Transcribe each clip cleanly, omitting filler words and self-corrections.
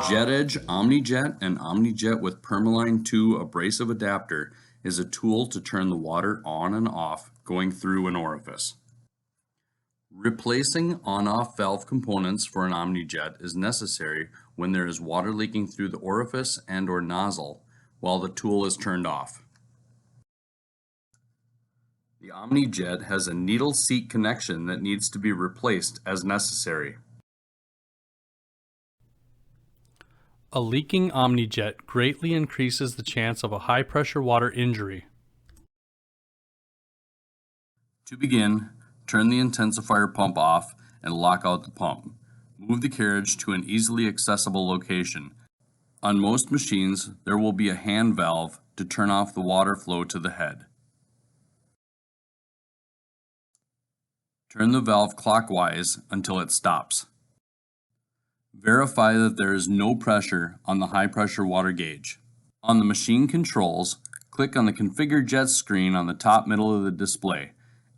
Jet Edge Omnijet and Omnijet with Permaline 2 abrasive adapter is a tool to turn the water on and off going through an orifice. Replacing on-off valve components for an Omnijet is necessary when there is water leaking through the orifice and/or nozzle while the tool is turned off. The Omnijet has a needle seat connection that needs to be replaced as necessary. A leaking Omnijet greatly increases the chance of a high-pressure water injury. To begin, turn the intensifier pump off and lock out the pump. Move the carriage to an easily accessible location. On most machines, there will be a hand valve to turn off the water flow to the head. Turn the valve clockwise until it stops. Verify that there is no pressure on the high-pressure water gauge. On the machine controls, click on the Configure Jet screen on the top middle of the display.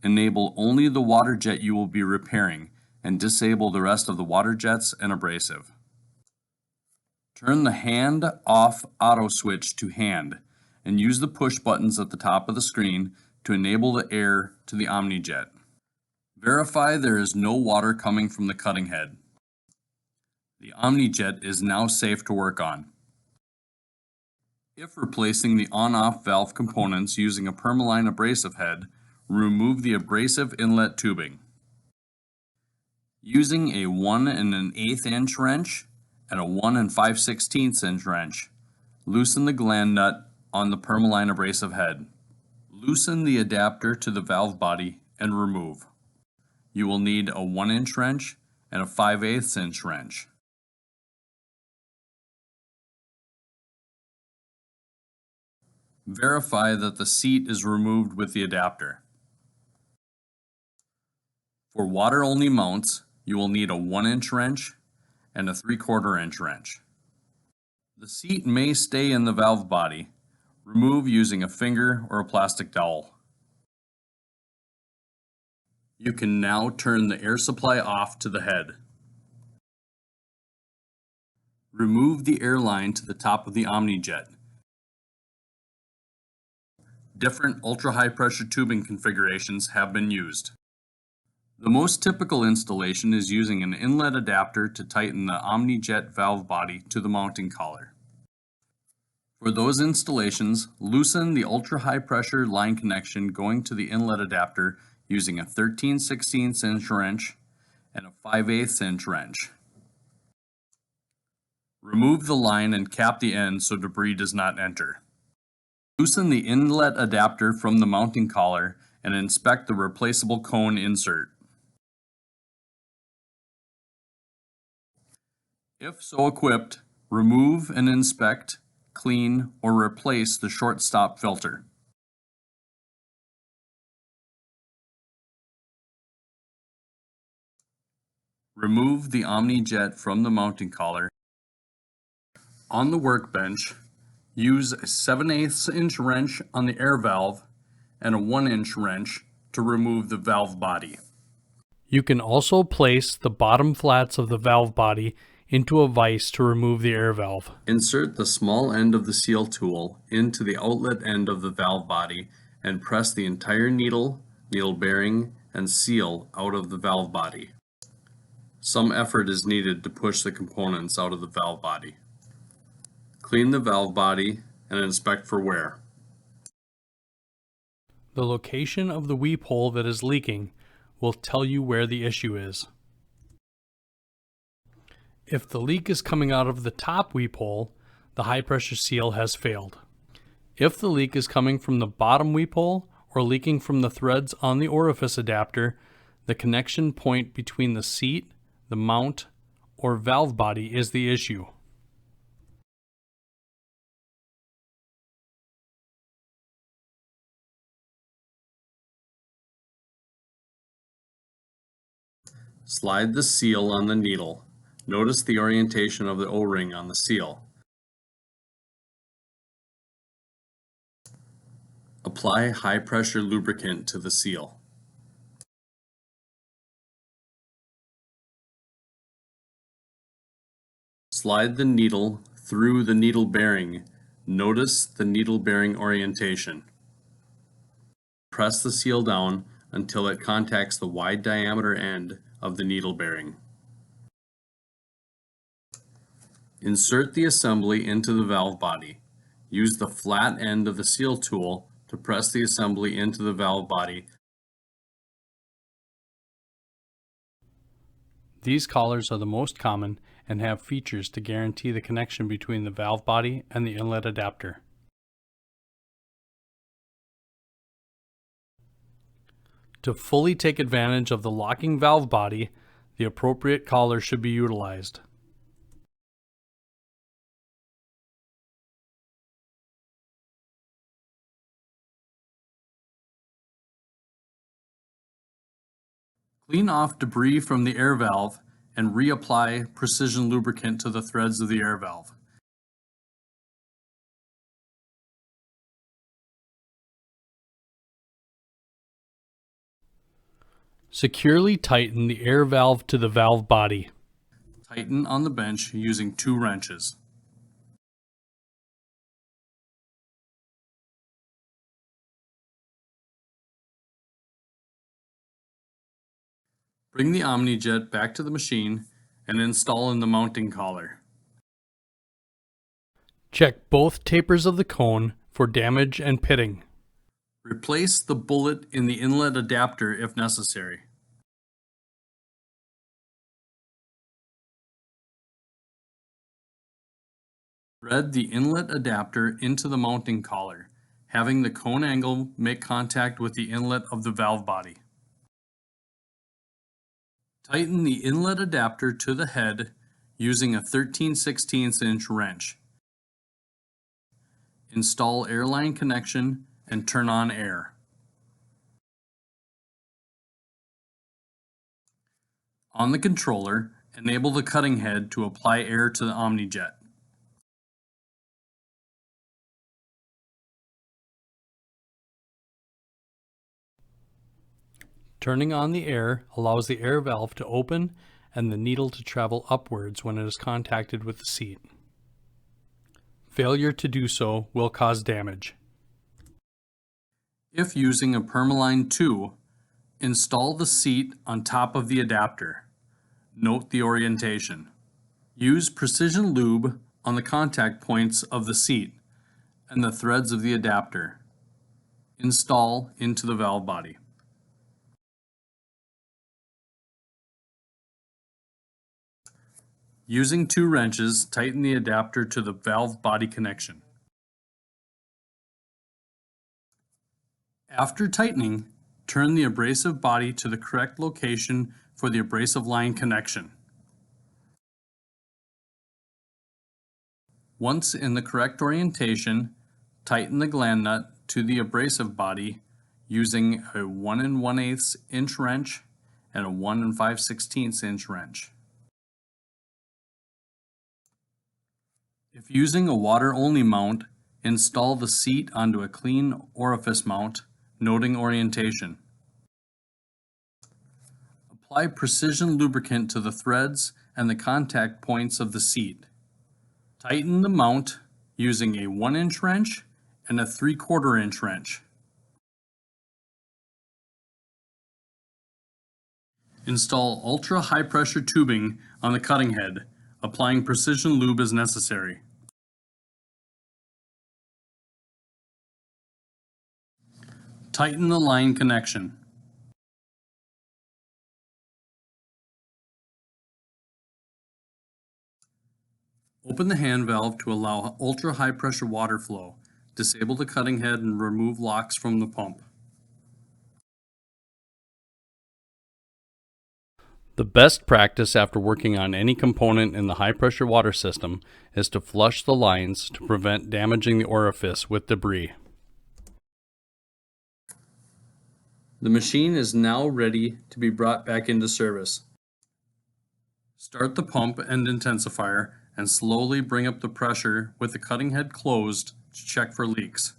Enable only the water jet you will be repairing and disable the rest of the water jets and abrasive. Turn the hand off auto switch to hand and use the push buttons at the top of the screen to enable the air to the Omnijet. Verify there is no water coming from the cutting head. The Omnijet is now safe to work on. If replacing the on-off valve components using a Permaline abrasive head, remove the abrasive inlet tubing. Using a 1 1/8 inch wrench and a 1 5/16 inch wrench, loosen the gland nut on the Permaline abrasive head. Loosen the adapter to the valve body and remove. You will need a 1 inch wrench and a 5/8 inch wrench. Verify that the seat is removed with the adapter. For water-only mounts, you will need a 1 inch wrench and a 3/4 inch wrench. The seat may stay in the valve body. Remove using a finger or a plastic dowel. You can now turn the air supply off to the head. Remove the air line to the top of the Omnijet. Different ultra-high pressure tubing configurations have been used. The most typical installation is using an inlet adapter to tighten the Omnijet valve body to the mounting collar. For those installations, loosen the ultra-high pressure line connection going to the inlet adapter using a 13/16 inch wrench and a 5/8 inch wrench. Remove the line and cap the end so debris does not enter. Loosen the inlet adapter from the mounting collar and inspect the replaceable cone insert. If so equipped, remove and inspect, clean, or replace the short stop filter. Remove the Omnijet from the mounting collar. On the workbench, use a 7/8 inch wrench on the air valve and a 1 inch wrench to remove the valve body. You can also place the bottom flats of the valve body into a vise to remove the air valve. Insert the small end of the seal tool into the outlet end of the valve body and press the entire needle bearing, and seal out of the valve body. Some effort is needed to push the components out of the valve body. Clean the valve body and inspect for wear. The location of the weep hole that is leaking will tell you where the issue is. If the leak is coming out of the top weep hole, the high pressure seal has failed. If the leak is coming from the bottom weep hole or leaking from the threads on the orifice adapter, the connection point between the seat, the mount, or valve body is the issue. Slide the seal on the needle. Notice the orientation of the O-ring on the seal. Apply high-pressure lubricant to the seal. Slide the needle through the needle bearing. Notice the needle bearing orientation. Press the seal down until it contacts the wide diameter end of the needle bearing. Insert the assembly into the valve body. Use the flat end of the seal tool to press the assembly into the valve body. These collars are the most common and have features to guarantee the connection between the valve body and the inlet adapter. To fully take advantage of the locking valve body, the appropriate collar should be utilized. Clean off debris from the air valve and reapply precision lubricant to the threads of the air valve. Securely tighten the air valve to the valve body. Tighten on the bench using 2 wrenches. Bring the Omnijet back to the machine and install in the mounting collar. Check both tapers of the cone for damage and pitting. Replace the bullet in the inlet adapter if necessary. Thread the inlet adapter into the mounting collar, having the cone angle make contact with the inlet of the valve body. Tighten the inlet adapter to the head using a 13/16 inch wrench. Install airline connection and turn on air. On the controller, enable the cutting head to apply air to the Omnijet. Turning on the air allows the air valve to open and the needle to travel upwards when it is contacted with the seat. Failure to do so will cause damage. If using a Permaline 2, install the seat on top of the adapter. Note the orientation. Use precision lube on the contact points of the seat and the threads of the adapter. Install into the valve body. Using 2 wrenches, tighten the adapter to the valve body connection. After tightening, turn the abrasive body to the correct location for the abrasive line connection. Once in the correct orientation, tighten the gland nut to the abrasive body using a 1 1/8 inch wrench and a 1 5/16 inch wrench. If using a water-only mount, install the seat onto a clean orifice mount, noting orientation. Apply precision lubricant to the threads and the contact points of the seat. Tighten the mount using a 1 inch wrench and a 3/4 inch wrench. Install ultra high pressure tubing on the cutting head, applying precision lube as necessary. Tighten the line connection. Open the hand valve to allow ultra high pressure water flow. Disable the cutting head and remove locks from the pump. The best practice after working on any component in the high-pressure water system is to flush the lines to prevent damaging the orifice with debris. The machine is now ready to be brought back into service. Start the pump and intensifier and slowly bring up the pressure with the cutting head closed to check for leaks.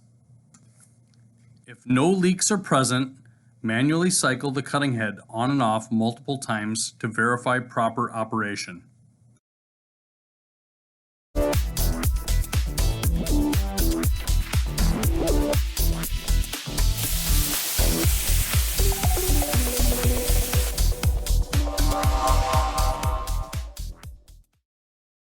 If no leaks are present, manually cycle the cutting head on and off multiple times to verify proper operation.